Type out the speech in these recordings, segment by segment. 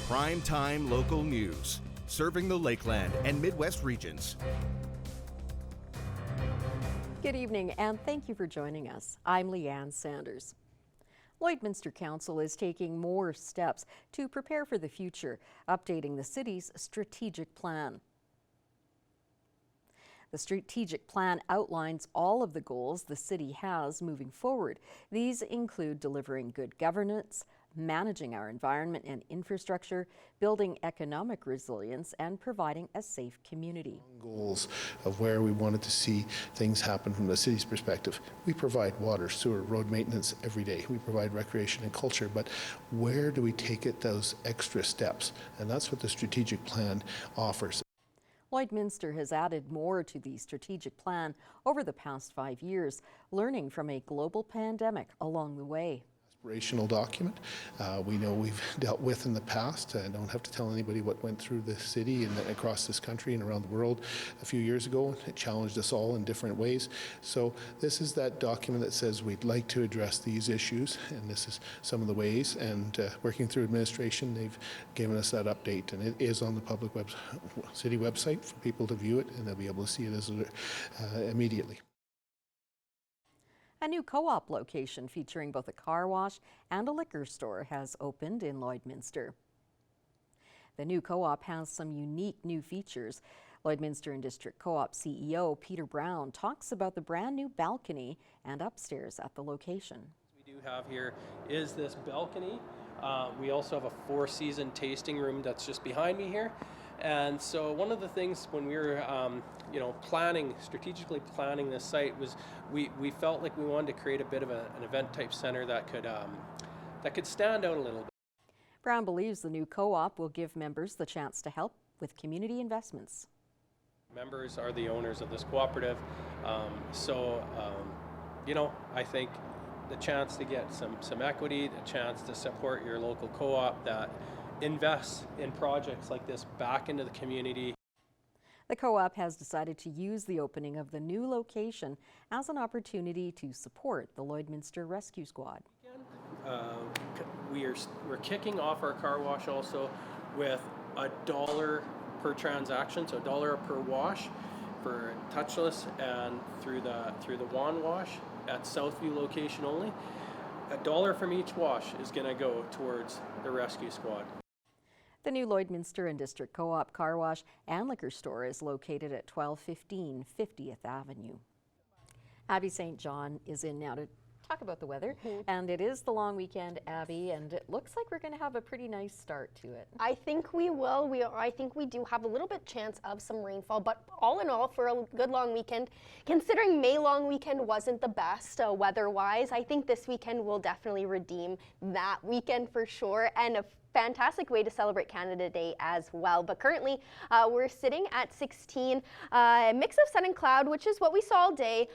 Primetime local news, serving the Lakeland and Midwest regions. Good evening, and thank you for joining us. I'm Leanne Sanders. Lloydminster Council is taking more steps to prepare for the future, updating the city's strategic plan. The strategic plan outlines all of the goals the city has moving forward. These include delivering good governance, managing our environment and infrastructure, building economic resilience, and providing a safe community. Goals of where we wanted to see things happen from the city's perspective. We provide water, sewer, road maintenance every day. We provide recreation and culture, but where do we take it those extra steps? And that's what the strategic plan offers. Lloydminster has added more to the strategic plan over the past 5 years, learning from a global pandemic along the way. Aspirational document we know we've dealt with in the past. I don't have to tell anybody what went through the city and across this country and around the world a few years ago. It challenged us all in different ways. So this is that document that says we'd like to address these issues, and this is some of the ways. And working through administration, they've given us that update, and it is on the public city website for people to view it, and they'll be able to see it immediately. A new co-op location featuring both a car wash and a liquor store has opened in Lloydminster. The new co-op has some unique new features. Lloydminster and District Co-op CEO Peter Brown talks about the brand new balcony and upstairs at the location. We do have here is this balcony. We also have a 4-season tasting room that's just behind me here. And so one of the things when we were strategically planning this site was we felt like we wanted to create a bit of an event type center that could stand out a little bit. Brown believes the new co-op will give members the chance to help with community investments. Members are the owners of this cooperative, I think the chance to get some equity, the chance to support your local co-op that invests in projects like this back into the community. The co-op has decided to use the opening of the new location as an opportunity to support the Lloydminster Rescue Squad. We're kicking off our car wash also with $1 per transaction, so $1 per wash for touchless and through the wand wash at Southview location only. $1 from each wash is going to go towards the rescue squad. The new Lloydminster and District Co-op car wash and liquor store is located at 1215 50th Avenue. Abby St. John is in now to talk about the weather, and it is the long weekend, Abby, and it looks like we're going to have a pretty nice start to it. I think we will. I think we do have a little bit chance of some rainfall, but all in all, for a good long weekend, considering May long weekend wasn't the best weather-wise, I think this weekend will definitely redeem that weekend for sure, and a fantastic way to celebrate Canada Day as well. But currently we're sitting at 16, mix of sun and cloud, which is what we saw all day.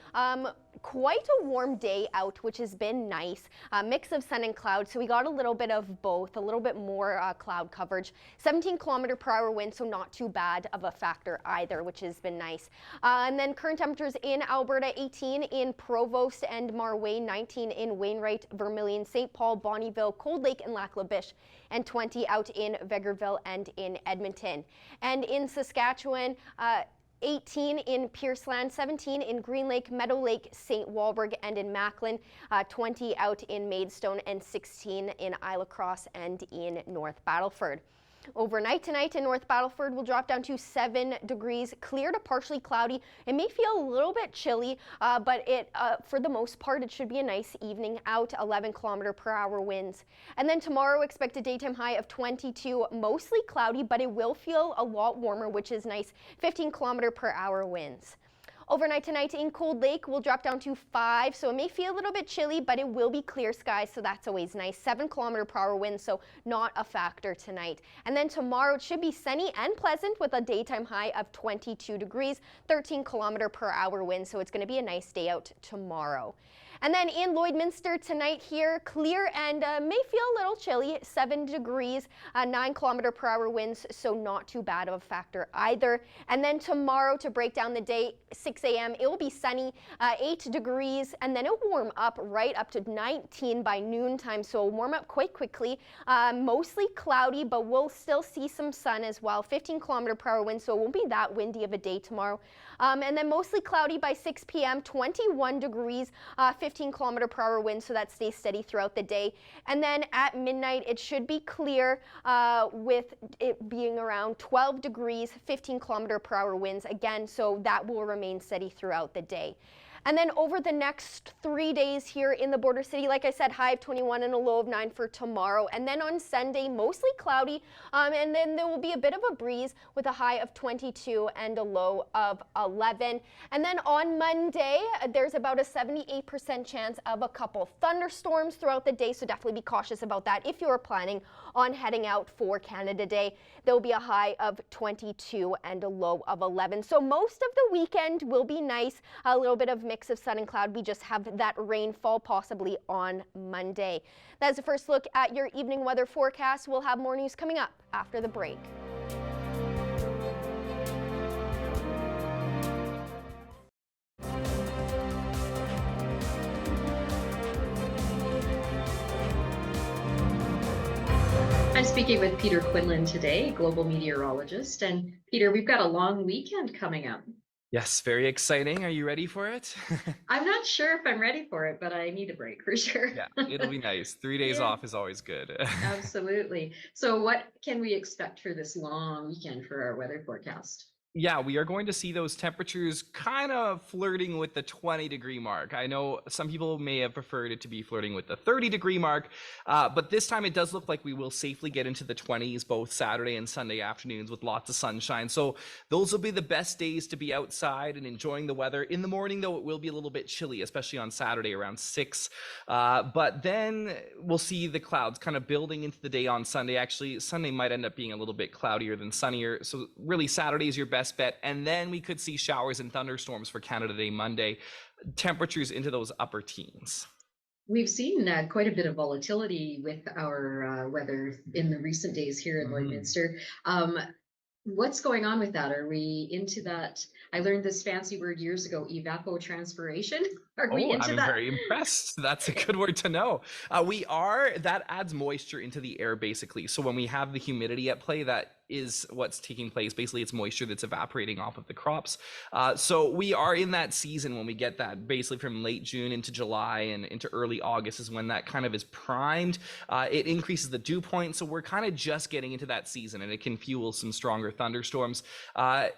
Quite a warm day out, which has been nice. Mix of sun and cloud, so we got a little bit of both, a little bit more cloud coverage. 17-kilometer-per-hour wind, so not too bad of a factor either, which has been nice. And then current temperatures in Alberta, 18 in Provost and Marway, 19 in Wainwright, Vermilion, St. Paul, Bonnyville, Cold Lake, and Lac La Biche, and 20 out in Vegreville and in Edmonton. And in Saskatchewan, 18 in Pierceland, 17 in Green Lake, Meadow Lake, St. Walburg, and in Macklin, 20 out in Maidstone, and 16 in Isla Cross and in North Battleford. Overnight tonight in North Battleford will drop down to 7 degrees, clear to partially cloudy. It may feel a little bit chilly, but for the most part, it should be a nice evening out, 11-kilometer-per-hour winds. And then tomorrow, expect a daytime high of 22, mostly cloudy, but it will feel a lot warmer, which is nice, 15-kilometer-per-hour winds. Overnight tonight in Cold Lake will drop down to 5, so it may feel a little bit chilly, but it will be clear skies, so that's always nice. 7-kilometer-per-hour wind, so not a factor tonight. And then tomorrow it should be sunny and pleasant with a daytime high of 22 degrees, 13-kilometer-per-hour wind, so it's going to be a nice day out tomorrow. And then in Lloydminster tonight here, clear and may feel a little chilly, 7 degrees, 9-kilometer-per-hour winds, so not too bad of a factor either. And then tomorrow, to break down the day, 6 a.m. It will be sunny, 8 degrees, and then it'll warm up right up to 19 by noontime. So it'll warm up quite quickly. Mostly cloudy, but we'll still see some sun as well. 15-kilometer-per-hour wind, so it won't be that windy of a day tomorrow. And then mostly cloudy by 6 p.m., 21 degrees, 15-kilometer-per-hour wind, so that stays steady throughout the day. And then at midnight, it should be clear with it being around 12 degrees, 15-kilometer-per-hour winds again, so that will remain steady throughout the day. And then over the next 3 days here in the border city, like I said, high of 21 and a low of 9 for tomorrow. And then on Sunday, mostly cloudy, and then there will be a bit of a breeze with a high of 22 and a low of 11. And then on Monday, there's about a 78% chance of a couple thunderstorms throughout the day, so definitely be cautious about that if you're planning on heading out for Canada Day. There will be a high of 22 and a low of 11. So most of the weekend will be nice, a little bit of mix of sun and cloud. We just have that rainfall possibly on Monday. That's the first look at your evening weather forecast. We'll have more news coming up after the break. I'm speaking with Peter Quinlan today, global meteorologist. And Peter, we've got a long weekend coming up. Yes, very exciting. Are you ready for it? I'm not sure if I'm ready for it, but I need a break for sure. Yeah, it'll be nice. 3 days Yeah. off is always good. Absolutely. So what can we expect for this long weekend for our weather forecast? Yeah, we are going to see those temperatures kind of flirting with the 20-degree mark. I know some people may have preferred it to be flirting with the 30-degree mark, but this time it does look like we will safely get into the 20s both Saturday and Sunday afternoons with lots of sunshine. So those will be the best days to be outside and enjoying the weather. In the morning, though, it will be a little bit chilly, especially on Saturday around 6. But then we'll see the clouds kind of building into the day on Sunday. Actually, Sunday might end up being a little bit cloudier than sunnier. So really, Saturday is your best bet, and then we could see showers and thunderstorms for Canada Day Monday, temperatures into those upper teens. We've seen quite a bit of volatility with our weather in the recent days here in Lloydminster. What's going on with that? Are we into that? I learned this fancy word years ago, evapotranspiration. Are we into I'm that? very impressed. That's a good word to know. That adds moisture into the air, basically. So when we have the humidity at play, that is what's taking place. Basically, it's moisture that's evaporating off of the crops. So we are in that season when we get that, basically from late June into July and into early August is when that kind of is primed. It increases the dew point. So we're kind of just getting into that season, and it can fuel some stronger thunderstorms.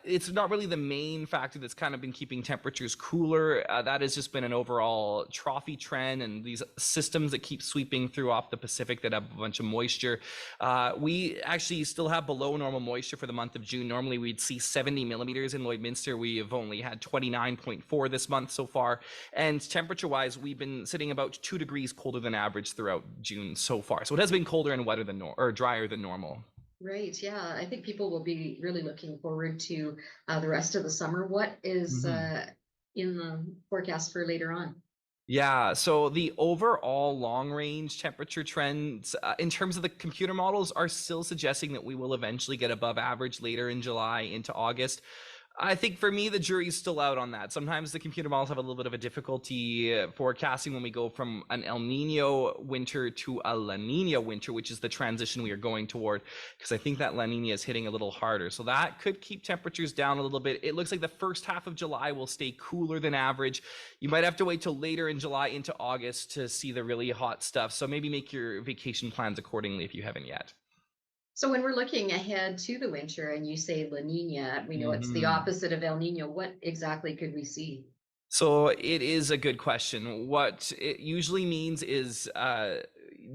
It's not really the main factor that's kind of been keeping temperatures cooler. That has just been an overall trophy trend and these systems that keep sweeping through off the Pacific that have a bunch of moisture. We actually still have below normal moisture for the month of June. Normally we'd see 70 millimeters in Lloydminster. We have only had 29.4 this month so far. And temperature wise, we've been sitting about 2 degrees colder than average throughout June so far. So it has been colder and wetter than or drier than normal. Right. Yeah. I think people will be really looking forward to the rest of the summer. What is in the forecast for later on? Yeah, so the overall long-range temperature trends in terms of the computer models are still suggesting that we will eventually get above average later in July into August. I think for me, the jury's still out on that. Sometimes the computer models have a little bit of a difficulty forecasting when we go from an El Nino winter to a La Nina winter, which is the transition we are going toward, because I think that La Nina is hitting a little harder. So that could keep temperatures down a little bit. It looks like the first half of July will stay cooler than average. You might have to wait till later in July into August to see the really hot stuff. So maybe make your vacation plans accordingly if you haven't yet. So when we're looking ahead to the winter and you say La Nina, we know it's the opposite of El Nino. What exactly could we see? So it is a good question. What it usually means is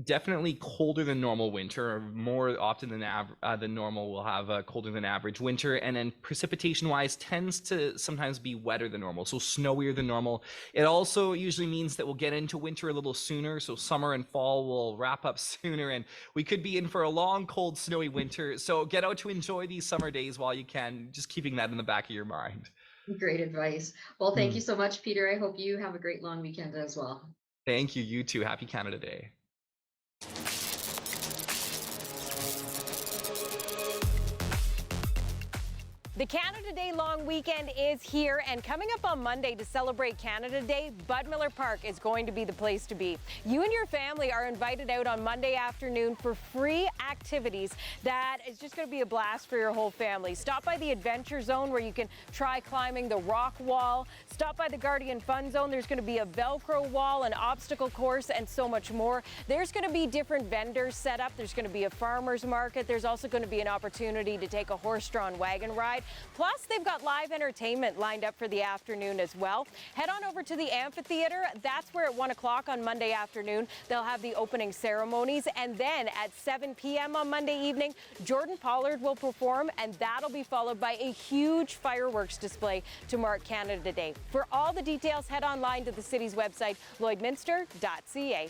definitely colder than normal winter, or more often than normal we'll have a colder than average winter, and then precipitation wise tends to sometimes be wetter than normal, so snowier than normal. It also usually means that we'll get into winter a little sooner, so summer and fall will wrap up sooner, and we could be in for a long, cold, snowy winter. So get out to enjoy these summer days while you can, just keeping that in the back of your mind. Great advice. Well, thank you so much, Peter. I hope you have a great long weekend as well. Thank you. You too. Happy Canada Day. The Canada Day long weekend is here, and coming up on Monday to celebrate Canada Day, Bud Miller Park is going to be the place to be. You and your family are invited out on Monday afternoon for free activities that is just going to be a blast for your whole family. Stop by the Adventure Zone where you can try climbing the rock wall. Stop by the Guardian Fun Zone. There's going to be a Velcro wall, an obstacle course, and so much more. There's going to be different vendors set up. There's going to be a farmer's market. There's also going to be an opportunity to take a horse-drawn wagon ride. Plus, they've got live entertainment lined up for the afternoon as well. Head on over to the amphitheater. That's where at 1 o'clock on Monday afternoon, they'll have the opening ceremonies. And then at 7 p.m. on Monday evening, Jordan Pollard will perform, and that'll be followed by a huge fireworks display to mark Canada Day. For all the details, head online to the city's website, lloydminster.ca.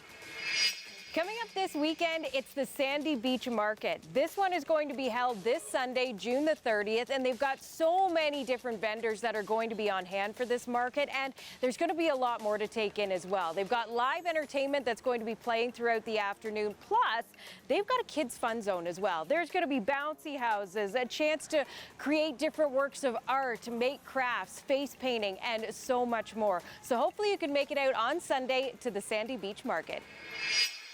Coming up this weekend, it's the Sandy Beach Market. This one is going to be held this Sunday, June the 30th, and they've got so many different vendors that are going to be on hand for this market, and there's going to be a lot more to take in as well. They've got live entertainment that's going to be playing throughout the afternoon, plus they've got a kids' fun zone as well. There's going to be bouncy houses, a chance to create different works of art, make crafts, face painting, and so much more. So hopefully you can make it out on Sunday to the Sandy Beach Market.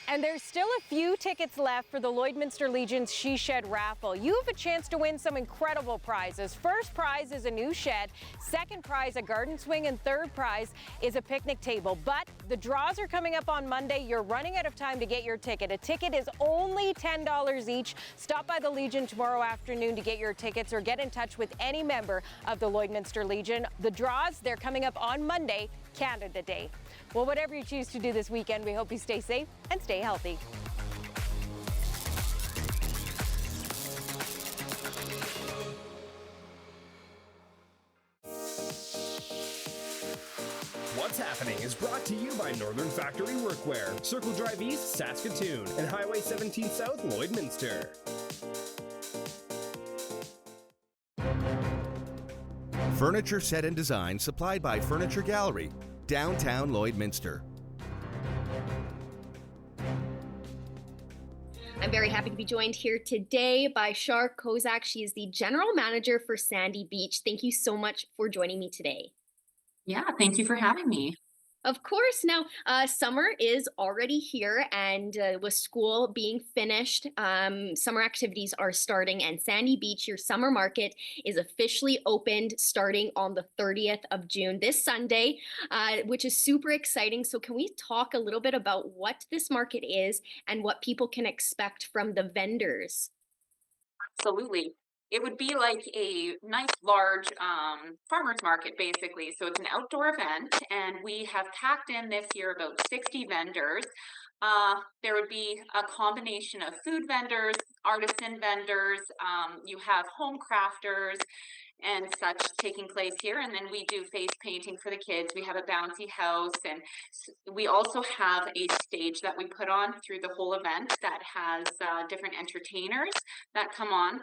And there's still a few tickets left for the Lloydminster Legion's She Shed raffle. You have a chance to win some incredible prizes. First prize is a new shed, second prize a garden swing, and third prize is a picnic table. But the draws are coming up on Monday. You're running out of time to get your ticket. A ticket is only $10 each. Stop by the Legion tomorrow afternoon to get your tickets or get in touch with any member of the Lloydminster Legion. The draws, they're coming up on Monday, Canada Day. Well, whatever you choose to do this weekend, we hope you stay safe and stay healthy. What's Happening is brought to you by Northern Factory Workwear, Circle Drive East, Saskatoon, and Highway 17 South, Lloydminster. Furniture set and design supplied by Furniture Gallery, downtown Lloydminster. I'm very happy to be joined here today by Shar Kozak. She is the general manager for Sandy Beach. Thank you so much for joining me today. Yeah, thank you for having me. Of course. Now, summer is already here, and with school being finished, summer activities are starting, and Sandy Beach, your summer market, is officially opened starting on the 30th of June, this Sunday, which is super exciting. So can we talk a little bit about what this market is and what people can expect from the vendors? Absolutely. It would be like a nice large farmers market, basically. So it's an outdoor event, and we have packed in this year about 60 vendors. There would be a combination of food vendors, artisan vendors, you have home crafters and such taking place here. And then we do face painting for the kids. We have a bouncy house, and we also have a stage that we put on through the whole event that has different entertainers that come on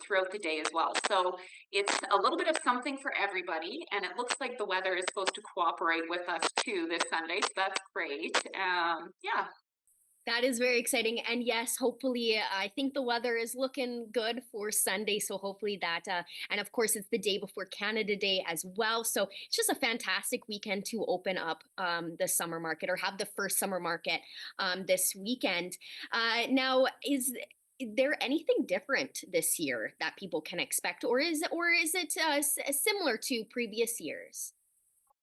throughout the day as well. So it's a little bit of something for everybody, and it looks like the weather is supposed to cooperate with us too this Sunday, so that's great. Yeah. That is very exciting. And yes, hopefully, I think the weather is looking good for Sunday. So hopefully that, and of course, it's the day before Canada Day as well. So it's just a fantastic weekend to open up the summer market, or have the first summer market this weekend. Now, is there anything different this year that people can expect, or is it similar to previous years?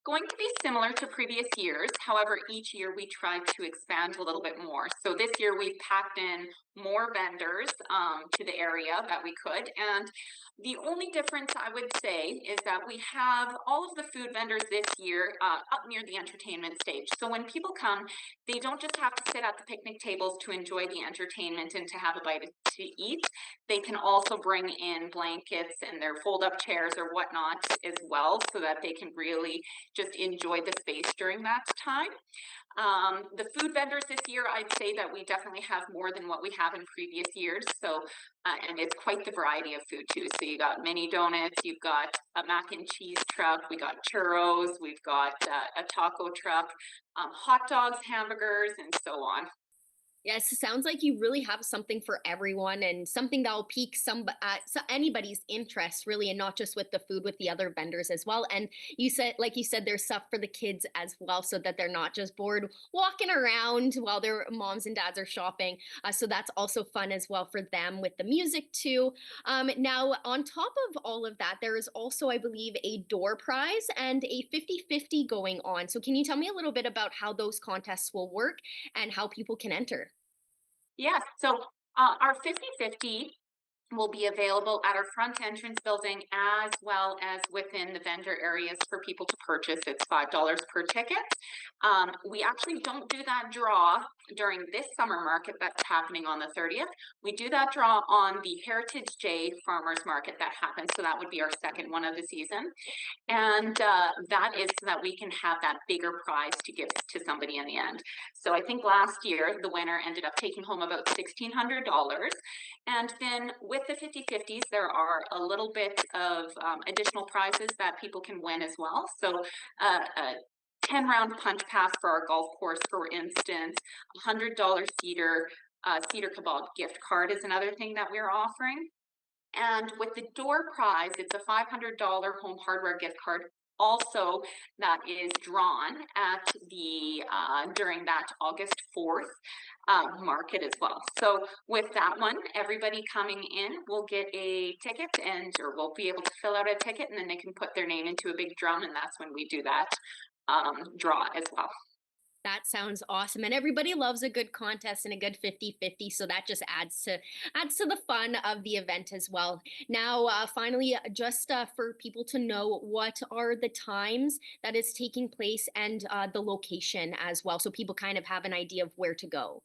Going to be similar to previous years. However, each year we try to expand a little bit more. So this year we've packed in more vendors to the area that we could. And the only difference I would say is that we have all of the food vendors this year up near the entertainment stage. So when people come, they don't just have to sit at the picnic tables to enjoy the entertainment and to have a bite to eat. They can also bring in blankets and their fold-up chairs or whatnot as well, so that they can really just enjoy the space during that time. The food vendors this year, I'd say that we definitely have more than what we have in previous years. So, and it's quite the variety of food too. So you got mini donuts, you've got a mac and cheese truck, we got churros, we've got a taco truck, hot dogs, hamburgers, and so on. Yes, it sounds like you really have something for everyone and something that will pique anybody's interest, really, and not just with the food, with the other vendors as well. And like you said, there's stuff for the kids as well, so that they're not just bored walking around while their moms and dads are shopping. So that's also fun as well for them with the music too. Now, on top of all of that, there is also, I believe, a door prize and a 50-50 going on. So can you tell me a little bit about how those contests will work and how people can enter? Yes, so our 50-50 will be available at our front entrance building as well as within the vendor areas for people to purchase. It's $5 per ticket. We actually don't do that draw during this summer market that's happening on the 30th. We do that draw on the Heritage Day Farmers Market that happens. So that would be our second one of the season. And that is so that we can have that bigger prize to give to somebody in the end. So I think last year the winner ended up taking home about $1,600. And then with the 50-50s, there are a little bit of additional prizes that people can win as well. So a 10-round punch pass for our golf course, for instance, $100 Cedar Kebab gift card is another thing that we're offering. And with the door prize, it's a $500 home hardware gift card. Also, that is drawn at the during that August 4th market as well. So with that one, everybody coming in will get a ticket or will be able to fill out a ticket, and then they can put their name into a big drum, and that's when we do that draw as well. That sounds awesome. And everybody loves a good contest and a good 50-50. So that just adds to the fun of the event as well. Now, finally, just for people to know, what are the times that is taking place and the location as well, so people kind of have an idea of where to go.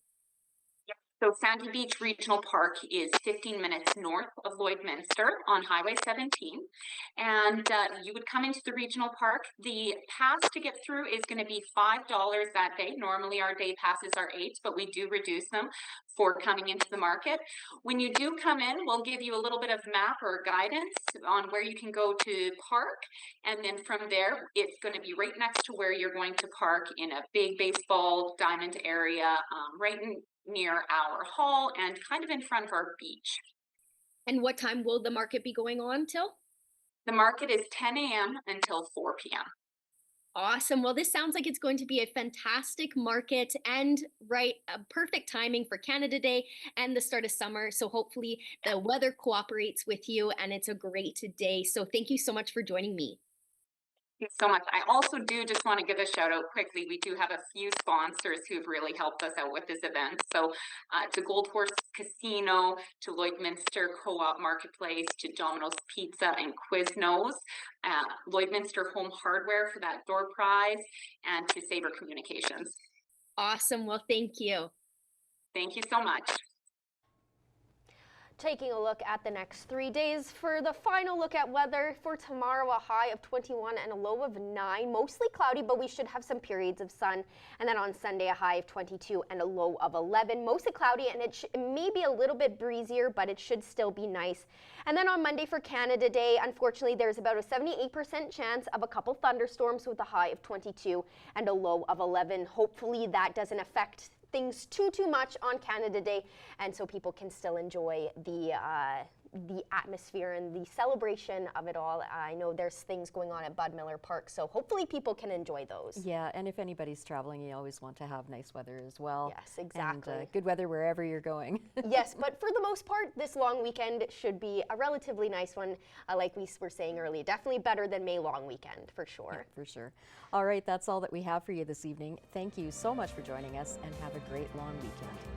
So Sandy Beach Regional Park is 15 minutes north of Lloydminster on Highway 17. And you would come into the regional park. The pass to get through is going to be $5 that day. Normally our day passes are $8, but we do reduce them for coming into the market. When you do come in, we'll give you a little bit of map or guidance on where you can go to park. And then from there, it's going to be right next to where you're going to park in a big baseball diamond area, near our hall and kind of in front of our beach. And what time will the market be going on till? The market is 10 a.m. until 4 p.m. Awesome. Well, this sounds like it's going to be a fantastic market and perfect timing for Canada Day and the start of summer. So hopefully the weather cooperates with you and it's a great day. So thank you so much for joining me. Thank you so much. I also do just want to give a shout out quickly. We do have a few sponsors who've really helped us out with this event. So to Gold Horse Casino, to Lloydminster Co-op Marketplace, to Domino's Pizza and Quiznos, Lloydminster Home Hardware for that door prize, and to Sabre Communications. Awesome. Well, thank you. Thank you so much. Taking a look at the next 3 days for the final look at weather. For tomorrow, a high of 21 and a low of 9. Mostly cloudy, but we should have some periods of sun. And then on Sunday, a high of 22 and a low of 11. Mostly cloudy, and it may be a little bit breezier, but it should still be nice. And then on Monday for Canada Day, unfortunately, there's about a 78% chance of a couple thunderstorms with a high of 22 and a low of 11. Hopefully that doesn't affect things too much on Canada Day, and so people can still enjoy the atmosphere and the celebration of it all. I know there's things going on at Bud Miller Park, so hopefully people can enjoy those. Yeah, and if anybody's traveling, you always want to have nice weather as well. Yes, exactly. And good weather wherever you're going. Yes, but for the most part, this long weekend should be a relatively nice one, like we were saying earlier. Definitely better than May long weekend, for sure. Yeah, for sure. All right, that's all that we have for you this evening. Thank you so much for joining us, and have a great long weekend.